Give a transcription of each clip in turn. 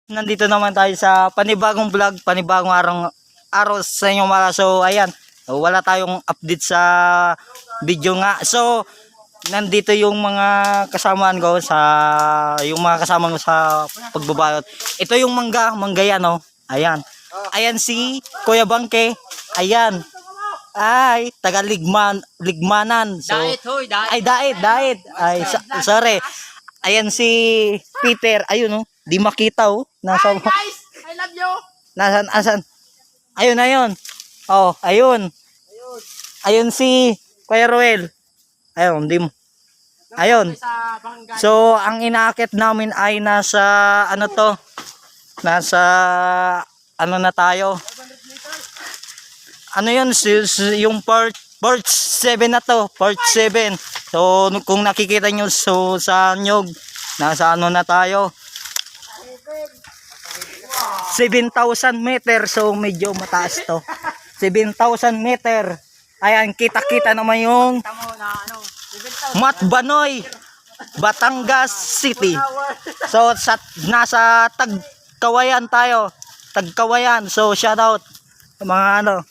Nandito naman tayo sa panibagong vlog, panibagong araw sa inyong mga. So ayan, wala tayong update sa video nga. So nandito yung mga kasamaan ko sa kasama ko sa pagbabalot. Ito yung mangga yan, oh. Ayan. Ayan si Kuya Bangke. Ayan. Ay, taga Ligmanan. So, Diet, hoy, diet. ay, diet. Ay, sorry. Ayan si Peter. Ayun, oh. Di makita, oh. Nasa, Hi guys, I love you. asan? Ayun. Oh, ayun. Ayun si Kuya Roel. Ayun, di mo. Ayun. Sa Barangay. So, ang inaakit namin ay nasa, ano to? Nasa, ano na tayo? Ano yun? Yung part 7 na to. Part 7. So, kung nakikita nyo so, sa nyog, nasa ano na tayo? 7,000 meter. So, medyo mataas to. 7,000 meter. Ayan, kita-kita naman yung Tamo na ano, Matbanoy, Batangas City. So, nasa Tagkawayan tayo. Tagkawayan. So, shout out sa mga ano.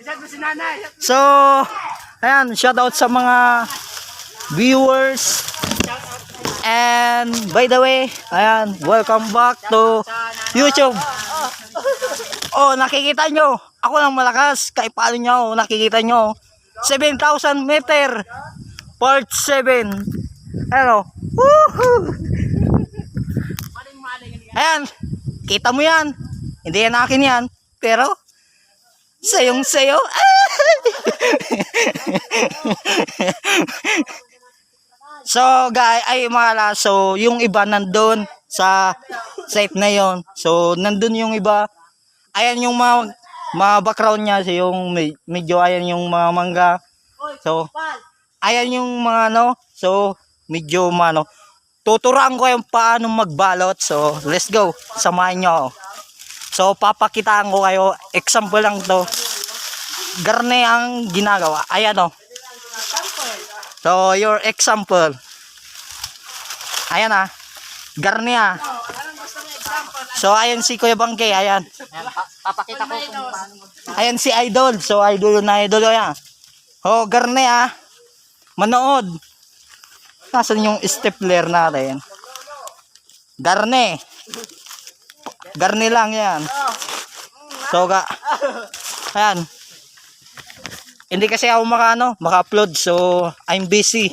Isad mo si nanay. So, ayan, shout out sa mga viewers. And by the way, ayan, welcome back to YouTube. Oh, nakikita nyo. Ako lang malakas. Kahit paano nyo, nakikita nyo. 7,000 meter. Part 7. Ano? Woohoo! Ayan. Kita mo yan. Hindi yan akin yan. Pero, sayong sayo. So guys, ay mga so yung iba nandun sa site na yon. So nandun yung iba. Ayan yung mga background niya, so yung medyo ayan yung mga mangga. So ayan yung mga ano, so medyo mano. Tuturuan ko yung paano magbalot. So let's go. Samahan niyo ako. So papakitaan ko kayo, example lang to. Garne ang ginagawa. Ayan oh. So, your example. Ayan ah. Garni ah. So, ayan si Kuya Bangke. Ayan. Papakita ko kung paano Ayan si Idol. So, idol na idol. Ayan. Oh, garni ah. Manood. Nasaan yung stapler natin? Garni. Garni lang yan. So, ayan. Hindi kasi ako maka-upload, so I'm busy.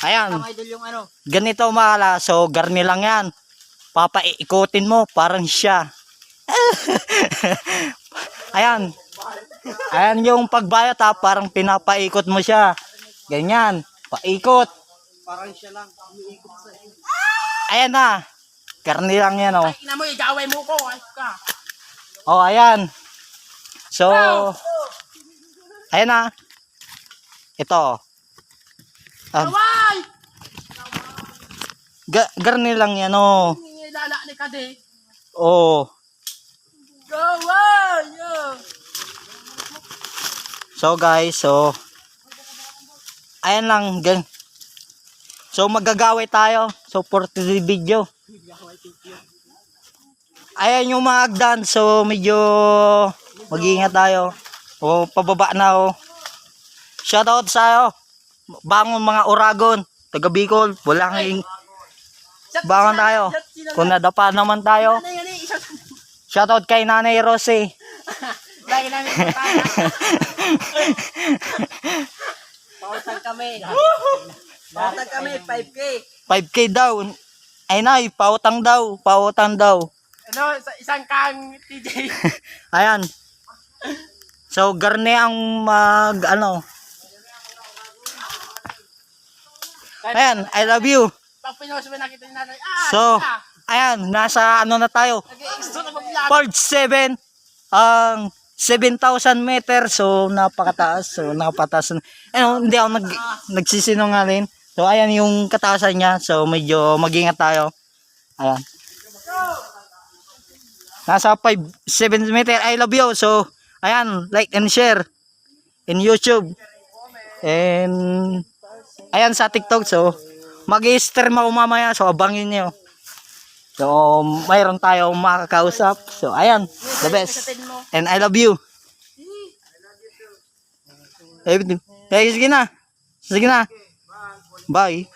Ayan. idol yung ano. Ganito mala, so garni lang yan. Papaikutin mo, parang siya. Ayan. Ayan yung pagbayat ha, parang pinapaikot mo siya. Ganyan, paikot. Parang siya lang, umiikot sa iyo. Ayan na. Garni lang yan oh. Ay, ina mo, igaway mo ko, ay ka. Oh, ayan. So, ayan na. Ito. Kaway! Garni lang yan oh. Nilala ni Kade. Oh. Kaway! So guys, so ayan lang. So magagaway tayo. So for the video. Ayan yung mga agdan. So medyo mag-iingat tayo. O pababa na oh. Shoutout sa bangon mga Oragon, taga Bicol. Walang bangon tayo. Kung nadapa naman tayo. Shoutout kay Nanay Rosie. Lagi namin pautan kami. Pautan kami, 5K. 5K daw. Ay nay, pautang daw. Ano, isang kang TJ. Ayan. So garne ang Ayan, I love you. Pag pinost mo nakita ni nanay, So, ayan, nasa ano na tayo. gusto na mag-vlog. Part 7. Ang 7,000 meter. So, napakataas. So, napataas. Hindi ako nagsisinungaling. So, ayan yung kataasan niya. So, medyo mag-ingat tayo. Ayan. Nasa 7 meter. I love you. So, ayan, like and share in YouTube. And, ayan sa TikTok. So, mag-i-stream ako mamaya. So, abangin nyo. So, mayroon tayong makakausap. So, ayan, the best. And I love you. Eh, sige na. Sige na. Bye.